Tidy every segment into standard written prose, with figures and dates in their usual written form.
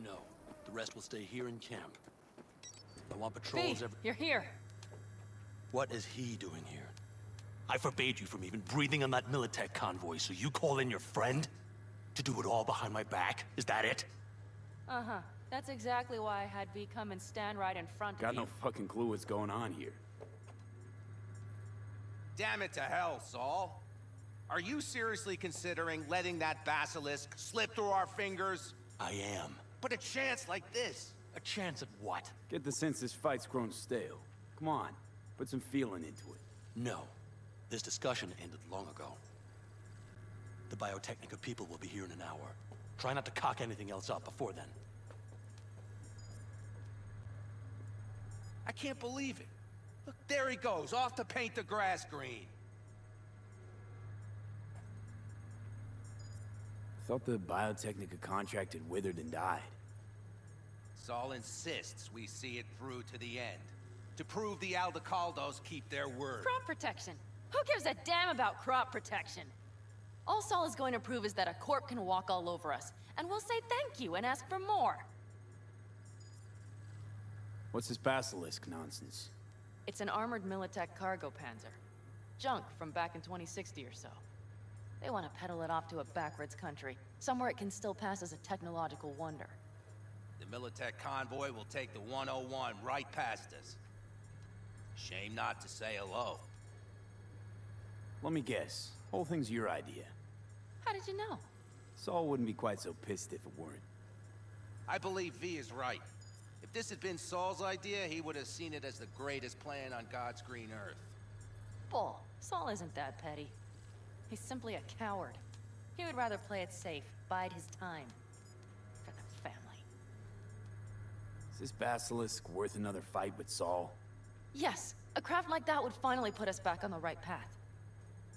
No. The rest will stay here in camp. I want patrols every... You're here. What is he doing here? I forbade you from even breathing on that Militech convoy, so you call in your friend? To do it all behind my back? Is that it? Uh-huh. That's exactly why I had V come and stand right in front of you. Got no fucking clue what's going on here. Damn it to hell, Saul. Are you seriously considering letting that basilisk slip through our fingers? I am. But a chance like this. A chance at what? Get the sense this fight's grown stale. Come on, put some feeling into it. No. This discussion ended long ago. The Biotechnica people will be here in an hour. Try not to cock anything else up before then. I can't believe it. Look, there he goes, off to paint the grass green. Thought the Biotechnica contract had withered and died. Saul insists we see it through to the end. To prove the Aldecaldos keep their word. Crop protection. Who gives a damn about crop protection? All Saul is going to prove is that a corp can walk all over us, and we'll say thank you and ask for more. What's this basilisk nonsense? It's an armored Militech cargo panzer. Junk from back in 2060 or so. They want to peddle it off to a backwards country, somewhere it can still pass as a technological wonder. The Militech convoy will take the 101 right past us. Shame not to say hello. Let me guess. Whole thing's your idea. How did you know? Saul wouldn't be quite so pissed if it weren't. I believe V is right. If this had been Saul's idea, he would have seen it as the greatest plan on God's green earth. Bull. Saul isn't that petty. He's simply a coward. He would rather play it safe, bide his time. For the family. Is this basilisk worth another fight with Saul? Yes, a craft like that would finally put us back on the right path.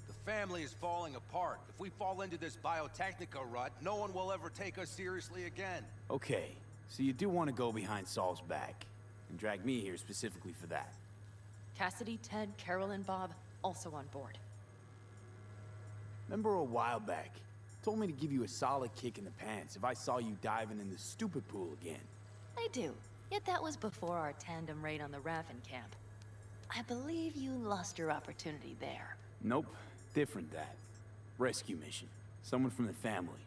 The family is falling apart. If we fall into this Biotechnica rut, no one will ever take us seriously again. Okay, so you do want to go behind Saul's back, and drag me here specifically for that. Cassidy, Ted, Carol, and Bob, also on board. Remember a while back, told me to give you a solid kick in the pants if I saw you diving in the stupid pool again. I do, yet that was before our tandem raid on the Raven camp. I believe you lost your opportunity there. Nope, different that. Rescue mission. Someone from the family.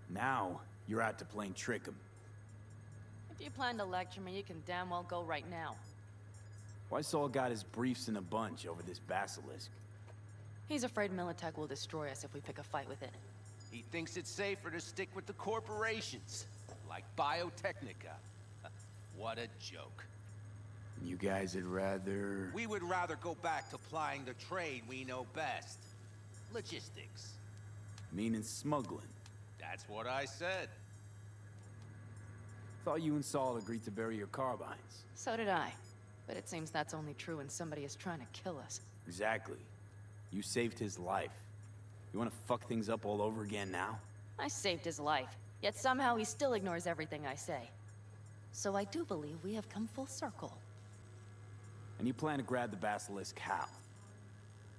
Now, you're out to plain trick 'em. If you plan to lecture me, you can damn well go right now. Why Saul got his briefs in a bunch over this basilisk? He's afraid Militech will destroy us if we pick a fight with it. He thinks it's safer to stick with the corporations, like Biotechnica. What a joke. You guys would rather... We would rather go back to plying the trade we know best. Logistics. Meaning smuggling. That's what I said. Thought you and Saul agreed to bury your carbines. So did I. But it seems that's only true when somebody is trying to kill us. Exactly. You saved his life. You want to fuck things up all over again now? I saved his life, yet somehow he still ignores everything I say. So I do believe we have come full circle. And you plan to grab the basilisk how?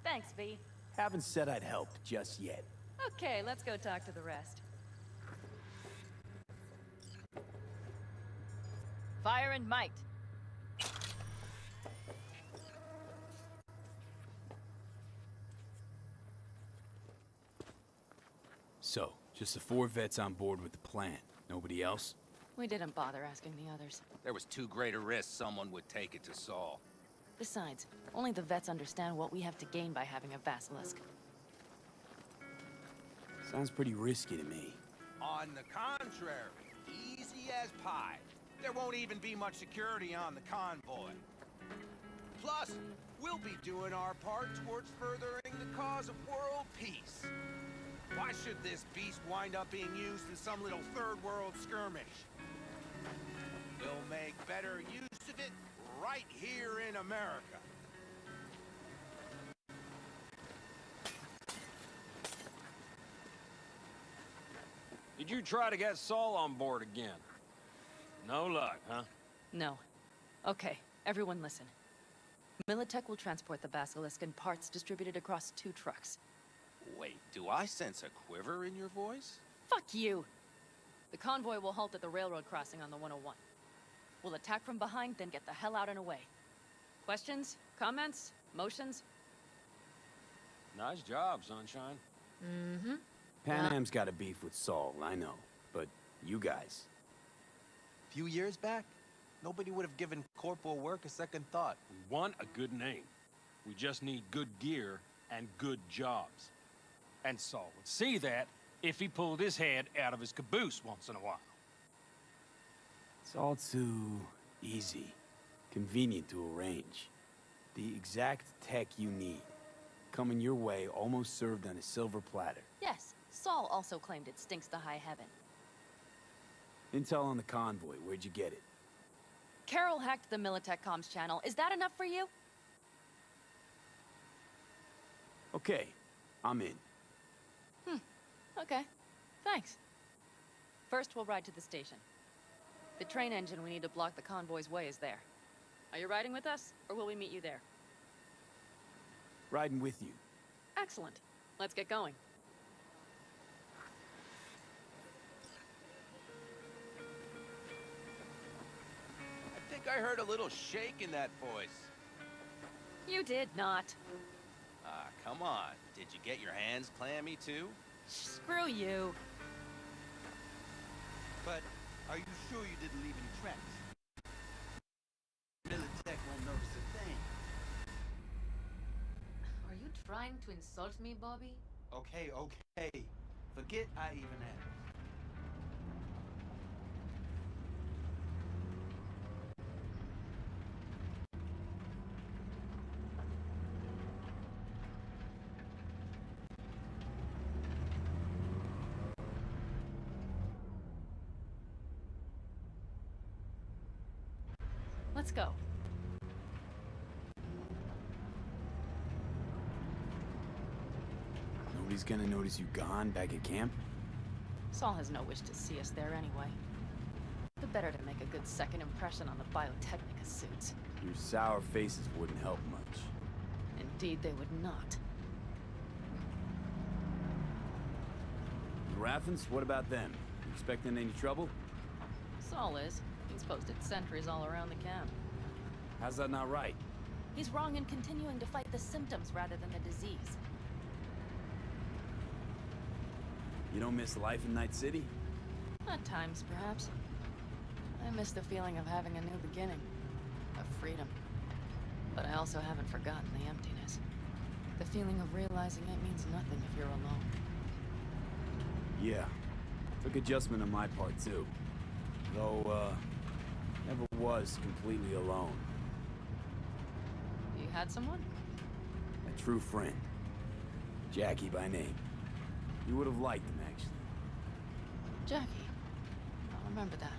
Thanks, V. Haven't said I'd help just yet. Okay, let's go talk to the rest. Fire and might. So, just the 4 vets on board with the plan. Nobody else? We didn't bother asking the others. There was too great a risk someone would take it to Saul. Besides, only the vets understand what we have to gain by having a basilisk. Sounds pretty risky to me. On the contrary, easy as pie. There won't even be much security on the convoy. Plus, we'll be doing our part towards furthering the cause of world peace. Why should this beast wind up being used in some little third world skirmish? We'll make better use of it right here in America. Did you try to get Saul on board again? No luck, huh? No. Okay, everyone listen. Militech will transport the basilisk in parts distributed across 2 trucks. Wait, do I sense a quiver in your voice? Fuck you! The convoy will halt at the railroad crossing on the 101. We'll attack from behind, then get the hell out and away. Questions? Comments? Motions? Nice job, Sunshine. Mm-hmm. Panam's got a beef with Saul, I know. But you guys... A few years back, nobody would have given corporal work a second thought. We want a good name. We just need good gear and good jobs. And Saul would see that if he pulled his head out of his caboose once in a while. It's all too easy. Convenient to arrange. The exact tech you need. Coming your way, almost served on a silver platter. Yes, Saul also claimed it stinks to high heaven. Intel on the convoy, where'd you get it? Carol hacked the Militech comms channel. Is that enough for you? Okay, I'm in. Okay. Thanks. First, we'll ride to the station. The train engine we need to block the convoy's way is there. Are you riding with us, or will we meet you there? Riding with you. Excellent. Let's get going. I think I heard a little shake in that voice. You did not. Ah, come on. Did you get your hands clammy too? Screw you. But are you sure you didn't leave any tracks? Militech won't notice a thing. Are you trying to insult me, Bobby? Okay, okay. Forget I even asked. Let's go. Nobody's gonna notice you gone back at camp? Saul has no wish to see us there anyway. The better to make a good second impression on the Biotechnica suits. Your sour faces wouldn't help much. Indeed, they would not. The Raffens, what about them? You expecting any trouble? Saul is. He's posted sentries all around the camp. How's that not right? He's wrong in continuing to fight the symptoms rather than the disease. You don't miss life in Night City? At times, perhaps. I miss the feeling of having a new beginning. Of freedom. But I also haven't forgotten the emptiness. The feeling of realizing it means nothing if you're alone. Yeah. Took adjustment on my part, too. Though, never was completely alone. You had someone? A true friend. Jackie by name. You would have liked him, actually. Jackie. I'll remember that.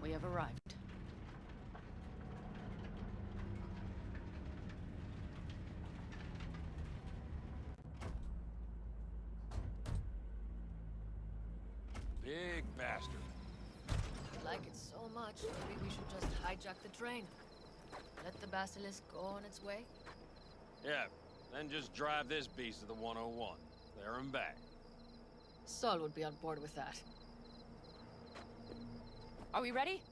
We have arrived. Big bastard. I like it so much, maybe we should just hijack the train. Let the basilisk go on its way. Yeah, then just drive this beast to the 101. There and back. Saul would be on board with that. Are we ready?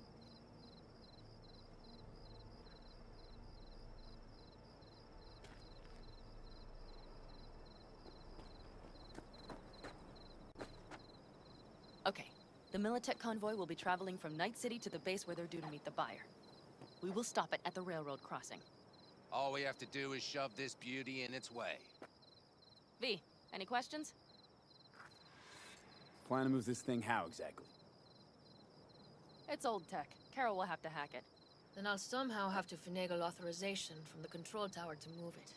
Okay. The Militech convoy will be traveling from Night City to the base where they're due to meet the buyer. We will stop it at the railroad crossing. All we have to do is shove this beauty in its way. V, any questions? Plan to move this thing how, exactly? It's old tech. Carol will have to hack it. Then I'll somehow have to finagle authorization from the control tower to move it.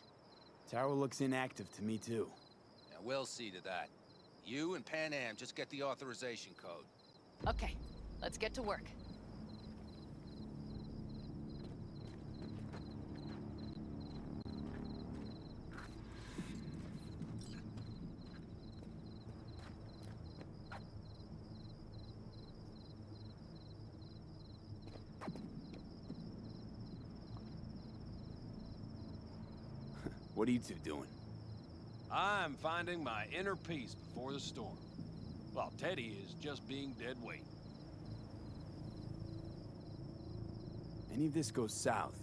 Tower looks inactive to me, too. Yeah, we'll see to that. You and Panam just get the authorization code. Okay, let's get to work. What are you two doing? I'm finding my inner peace before the storm, while Teddy is just being dead weight. Any of this goes south,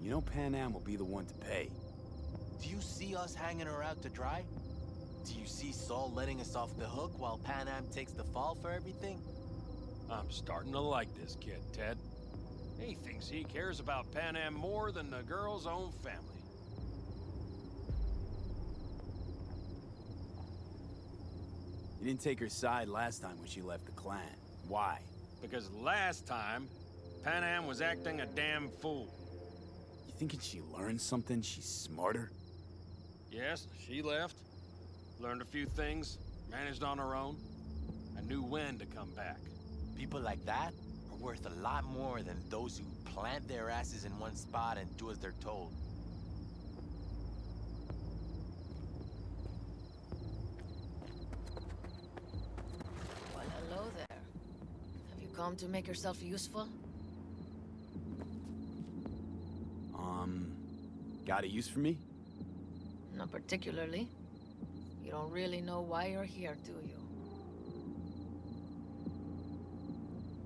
you know Panam will be the one to pay. Do you see us hanging her out to dry? Do you see Saul letting us off the hook while Panam takes the fall for everything? I'm starting to like this kid, Ted. He thinks he cares about Panam more than the girl's own family. You didn't take her side last time when she left the clan. Why? Because last time, Panam was acting a damn fool. You thinking she learned something? She's smarter? Yes, she left. Learned a few things, managed on her own. I knew when to come back. People like that are worth a lot more than those who plant their asses in one spot and do as they're told. Well, hello there. Have you come to make yourself useful? Got a use for me? Not particularly. You don't really know why you're here, do you?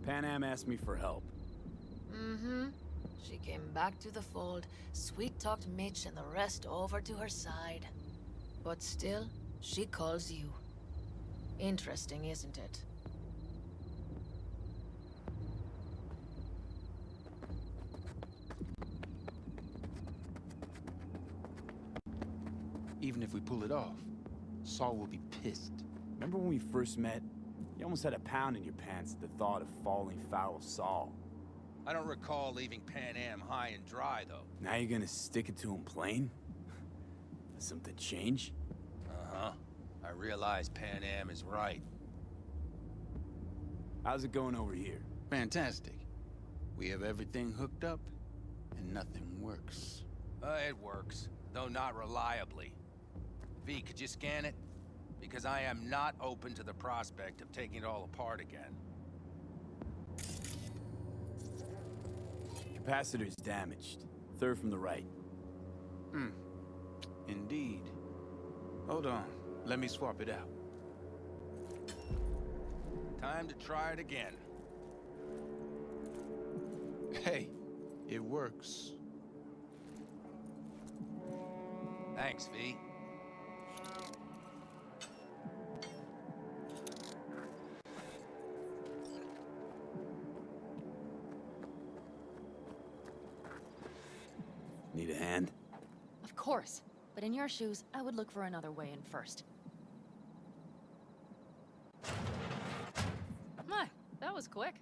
Panam asked me for help. Mm-hmm. She came back to the fold, sweet-talked Mitch and the rest over to her side. But still, she calls you. Interesting, isn't it? Even if we pull it off, Saul will be pissed. Remember when we first met? You almost had a pound in your pants at the thought of falling foul of Saul. I don't recall leaving Panam high and dry, though. Now you're gonna stick it to him plain? Does something change? Uh-huh. I realize Panam is right. How's it going over here? Fantastic. We have everything hooked up, and nothing works. It works, though not reliably. V, could you scan it? Because I am not open to the prospect of taking it all apart again. Capacitor's damaged. Third from the right. Indeed. Hold on. Let me swap it out. Time to try it again. Hey, it works. Thanks, V. Need a hand? Of course. But in your shoes, I would look for another way in first. My, that was quick.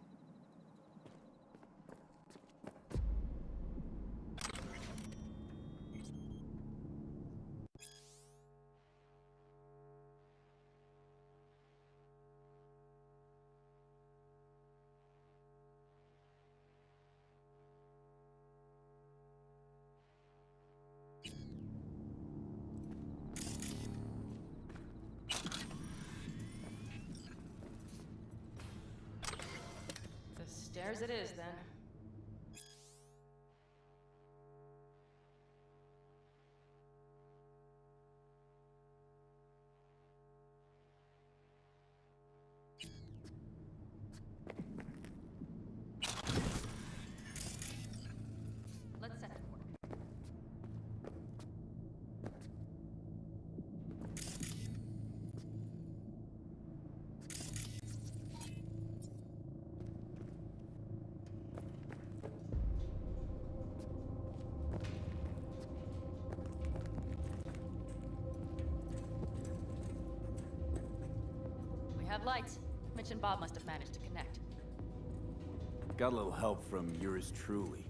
Stairs it is, then. Let's set it to work. We have lights. Mitch and Bob must have managed to connect. Got a little help from yours truly.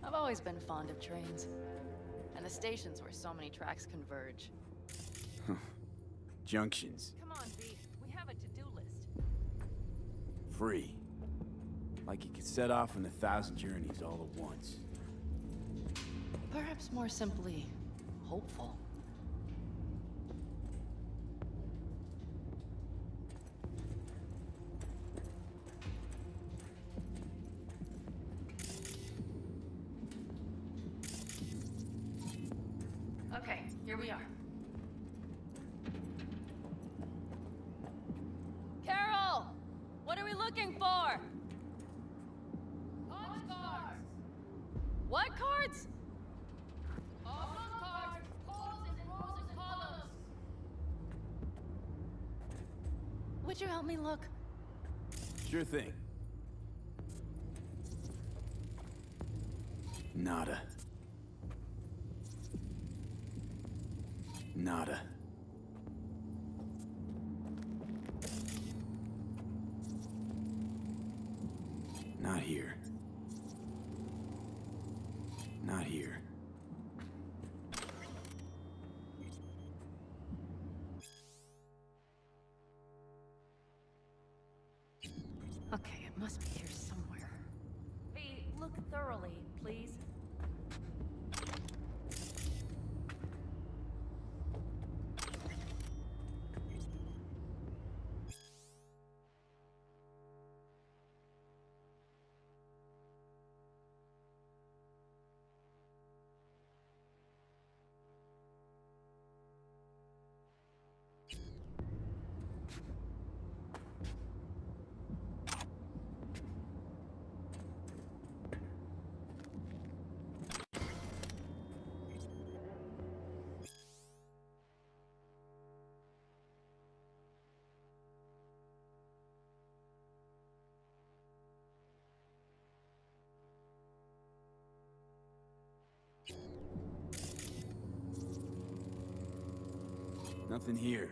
I've always been fond of trains. And the stations where so many tracks converge. Junctions. Come on, V. We have a to-do list. Free. Like you could set off on 1,000 journeys all at once. Perhaps more simply, hopeful. Okay, here we are. Carol! What are we looking for? Cards! What cards? Oblong cards, holes in rows and columns. Would you help me look? Sure thing. Nada. Nada. Not here. Not here. Okay, it must be here somewhere. V, look thoroughly, please. Nothing here.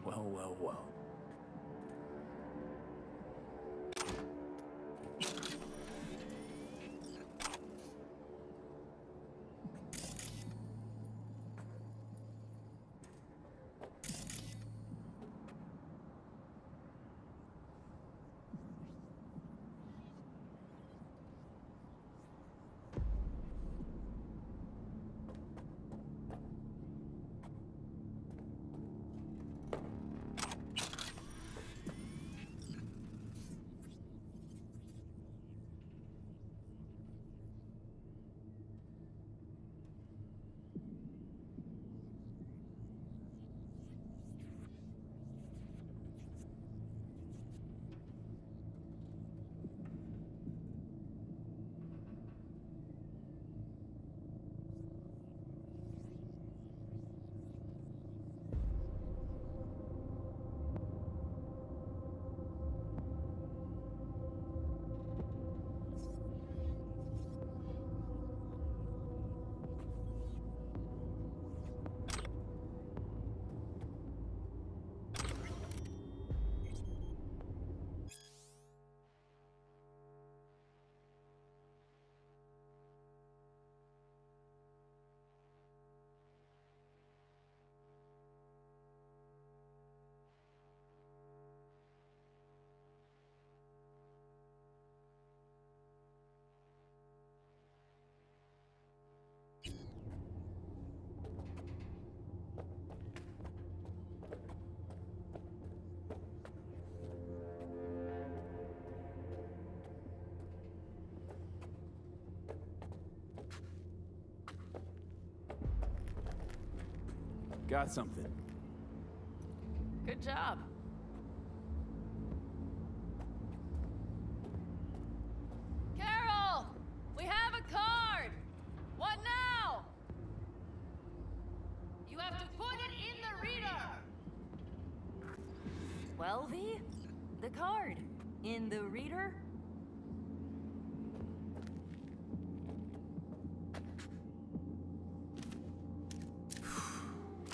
Well, well, well. Got something. Good job. Carol! We have a card! What now? You have to put it in the reader. Well, V, the card. In the reader?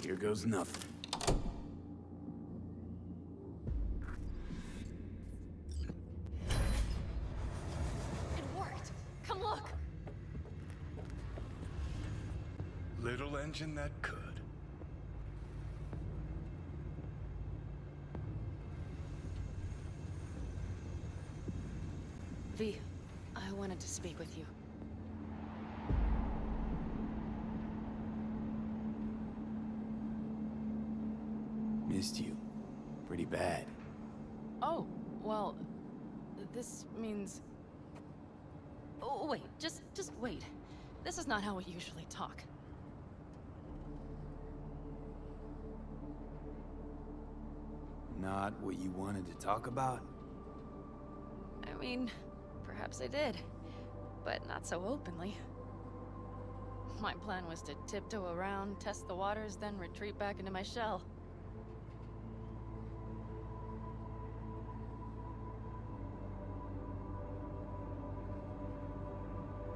Here goes nothing. It worked! Come look! little engine that could. V, I wanted to speak with you. Missed you. Pretty bad. Oh, well, this means... Oh, wait, just wait. This is not how we usually talk. Not what you wanted to talk about? I mean, perhaps I did, but not so openly. My plan was to tiptoe around, test the waters, then retreat back into my shell.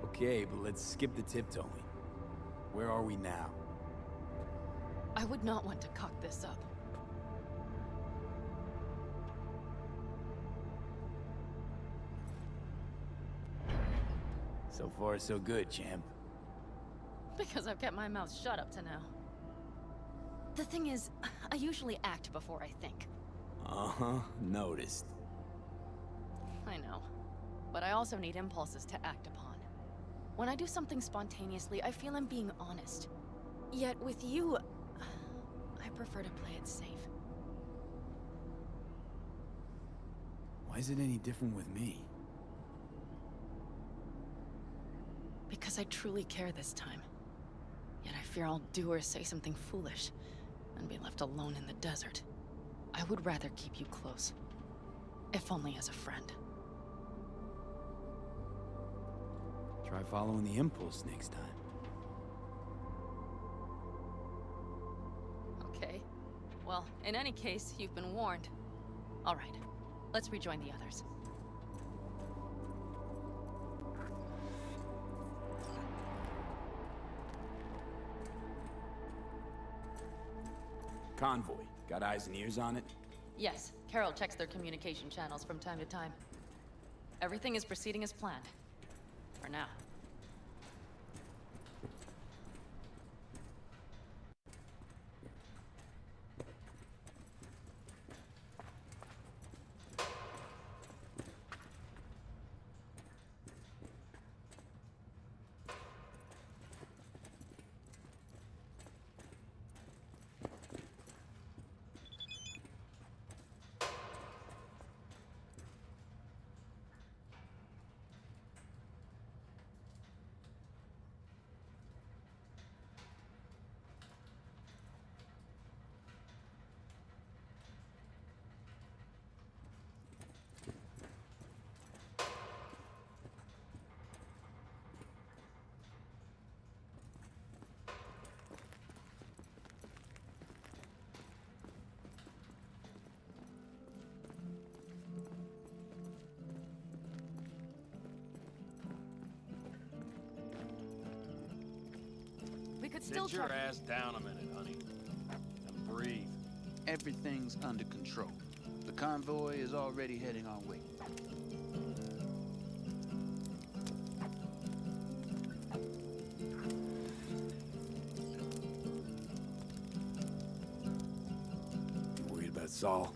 Okay, but let's skip the tiptoeing. Where are we now? I would not want to cock this up. So far, so good, champ. Because I've kept my mouth shut up to now. The thing is, I usually act before I think. Uh-huh, noticed. I know. But I also need impulses to act upon. When I do something spontaneously, I feel I'm being honest. Yet with you, I prefer to play it safe. Why is it any different with me? Because I truly care this time. Yet I fear I'll do or say something foolish and be left alone in the desert. I would rather keep you close, if only as a friend. Try following the impulse next time. Okay. Well, in any case, you've been warned. All right, let's rejoin the others. Convoy. Got eyes and ears on it? Yes, Carol checks their communication channels from time to time. Everything is proceeding as planned. For now. Could still Sit your ass down a minute, honey. And breathe. Everything's under control. The convoy is already heading our way. You worried about Saul?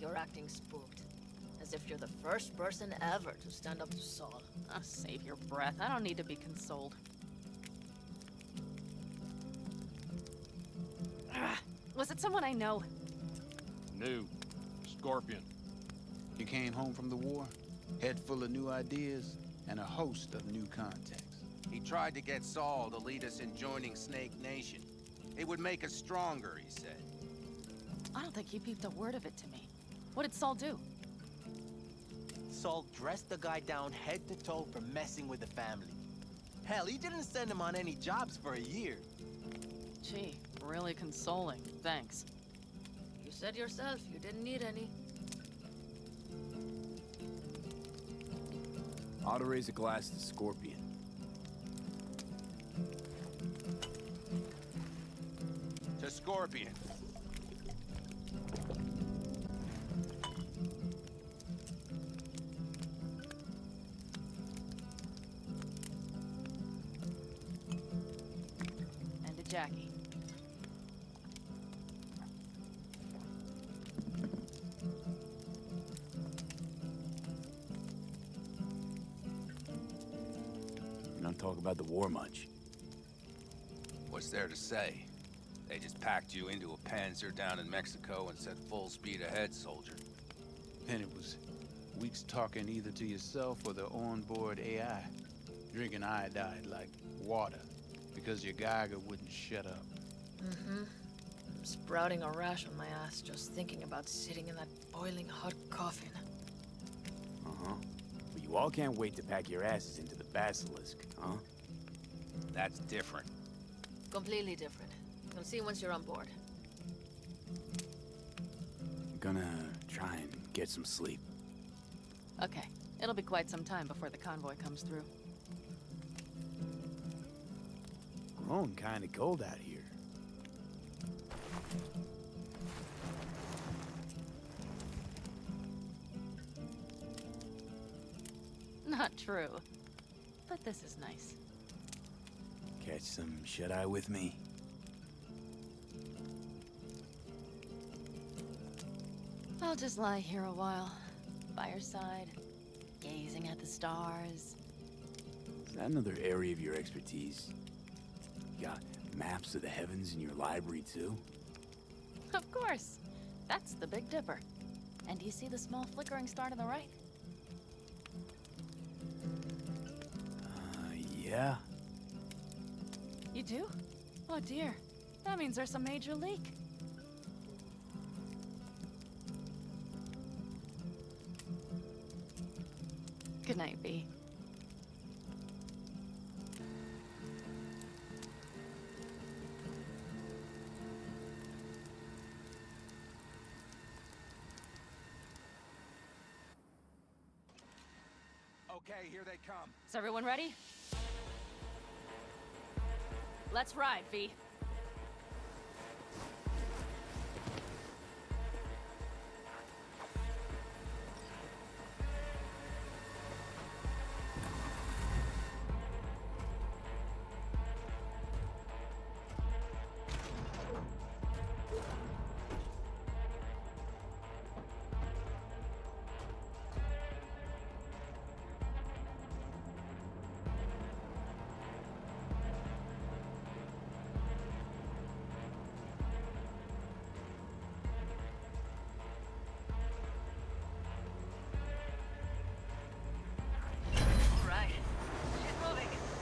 You're acting spooked. As if you're the first person ever to stand up to Saul. Oh, save your breath. I don't need to be consoled. Was it someone I know? New. Scorpion. You came home from the war, head full of new ideas, and a host of new contacts. He tried to get Saul to lead us in joining Snake Nation. It would make us stronger, he said. I don't think he peeped a word of it to me. What did Saul do? Saul dressed the guy down head to toe for messing with the family. Hell, he didn't send him on any jobs for a year. Gee, really consoling. Thanks. You said yourself you didn't need any. Ought to raise a glass to Scorpion. To Scorpion. talk about the war much. What's there to say? They just packed you into a panzer down in Mexico and said full speed ahead, soldier. Then it was weeks talking either to yourself or the onboard AI. Drinking iodide like water because your Geiger wouldn't shut up. Mm-hmm. I'm sprouting a rash on my ass just thinking about sitting in that boiling hot coffin. Uh-huh. But you all can't wait to pack your asses into the Basilisk, huh? That's different. Completely different. You'll see once you're on board. I'm gonna try and get some sleep. Okay, it'll be quite some time before the convoy comes through. Grown kinda cold out here. Not true. But this is nice. Catch some shut-eye with me? I'll just lie here a while, by your side, gazing at the stars. Is that another area of your expertise? You got maps of the heavens in your library, too? Of course. That's the Big Dipper. And do you see the small flickering star to the right? Yeah. You do? Oh dear. That means there's a major leak. Good night, V. Okay, here they come. Is everyone ready? Let's ride, V.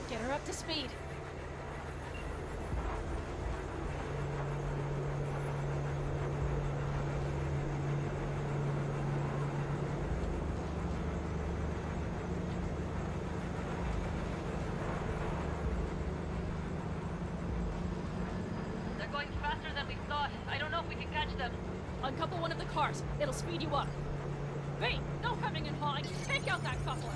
Get her up to speed. They're going faster than we thought. I don't know if we can catch them. Uncouple one of the cars. It'll speed you up. V, no hemming and hawing. Take out that coupler.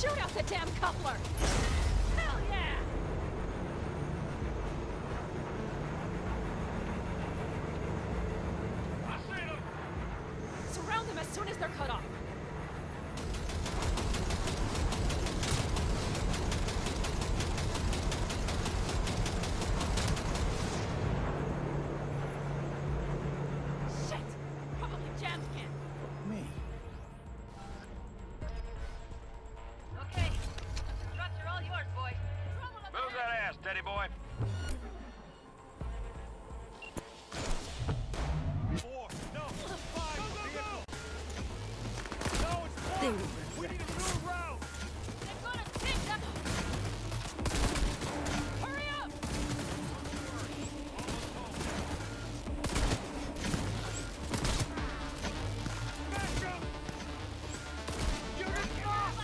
Shoot out the damn coupler! Hell yeah! I see them! Surround them as soon as they're cut off. Shit! Probably jammed again. Me. Okay. Trucks are all yours, boy. Move that ass, Teddy boy. Four, no, five, vehicle. No, it's four. We need a new route. They're gonna take them! Hurry up! Back up. Unit off.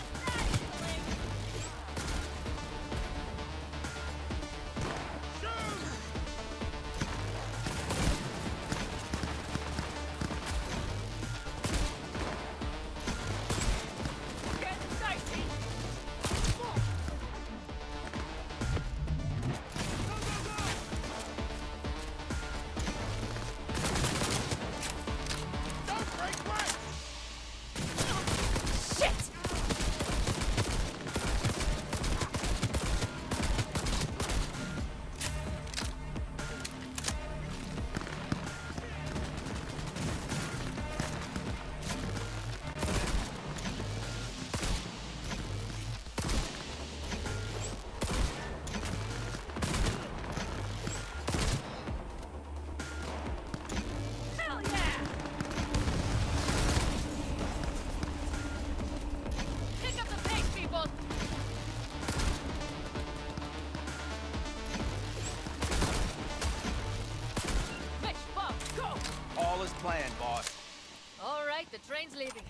train's leaving.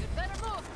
You'd better move.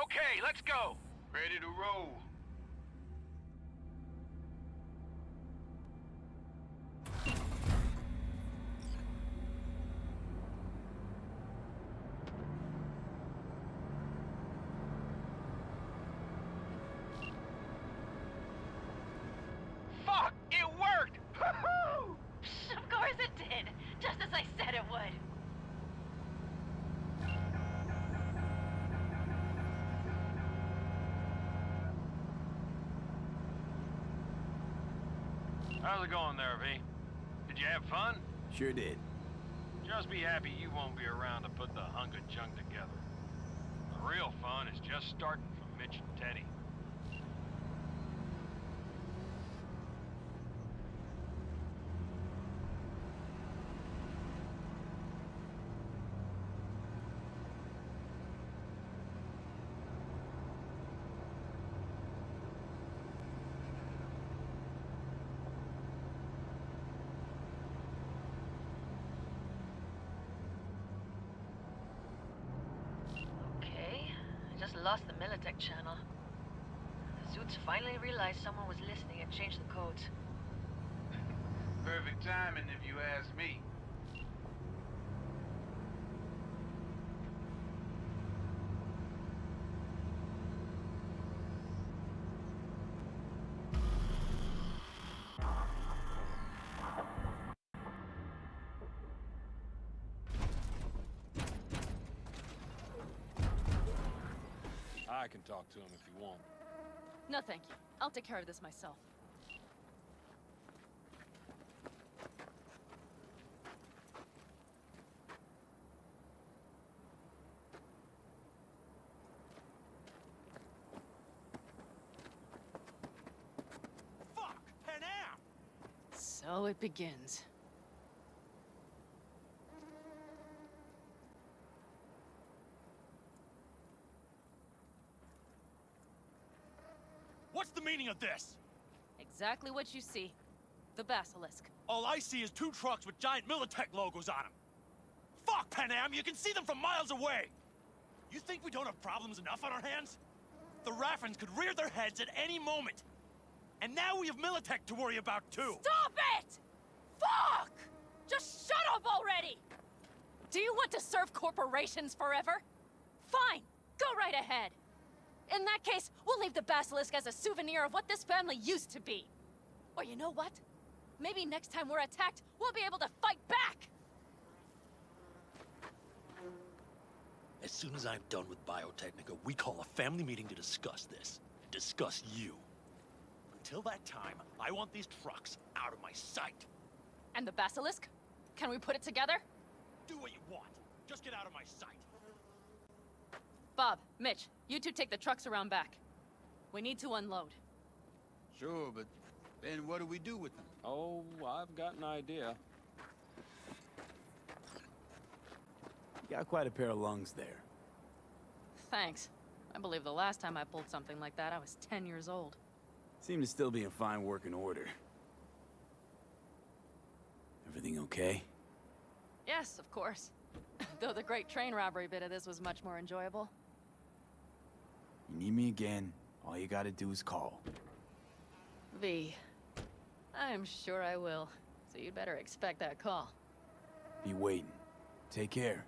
Okay, let's go. Ready to roll. Fuck! It worked! Woohoo! Of course it did, just as I said it would. How's it going there, V? Did you have fun? Sure did. Just be happy you won't be around to put the hunk of junk together. The real fun is just starting for Mitch and Teddy. Okay, I just lost the Militech channel. The suits finally realized someone was listening and changed the codes. Perfect timing if you ask me. I can talk to him if you want. No, thank you. I'll take care of this myself. Fuck! Panam! So it begins. What's the meaning of this? Exactly what you see. The basilisk. All I see is two trucks with giant Militech logos on them. Fuck, Panam! You can see them from miles away! You think we don't have problems enough on our hands? The Raffens could rear their heads at any moment. And now we have Militech to worry about, too. Stop it! Fuck! Just shut up already! Do you want to serve corporations forever? Fine, go right ahead. In that case, we'll leave the basilisk as a souvenir of what this family used to be. Or you know what? Maybe next time we're attacked, we'll be able to fight back! As soon as I'm done with Biotechnica, we call a family meeting to discuss this. Discuss you. Until that time, I want these trucks out of my sight. And the basilisk? Can we put it together? Do what you want. Just get out of my sight. Bob, Mitch, you two take the trucks around back. We need to unload. Sure, but then what do we do with them? Oh, I've got an idea. You got quite a pair of lungs there. Thanks. I believe the last time I pulled something like that, I was 10 years old. Seem to still be in fine working order. Everything okay? Yes, of course. Though the great train robbery bit of this was much more enjoyable. You need me again, all you gotta do is call. V. I'm sure I will. So you'd better expect that call. Be waiting. Take care.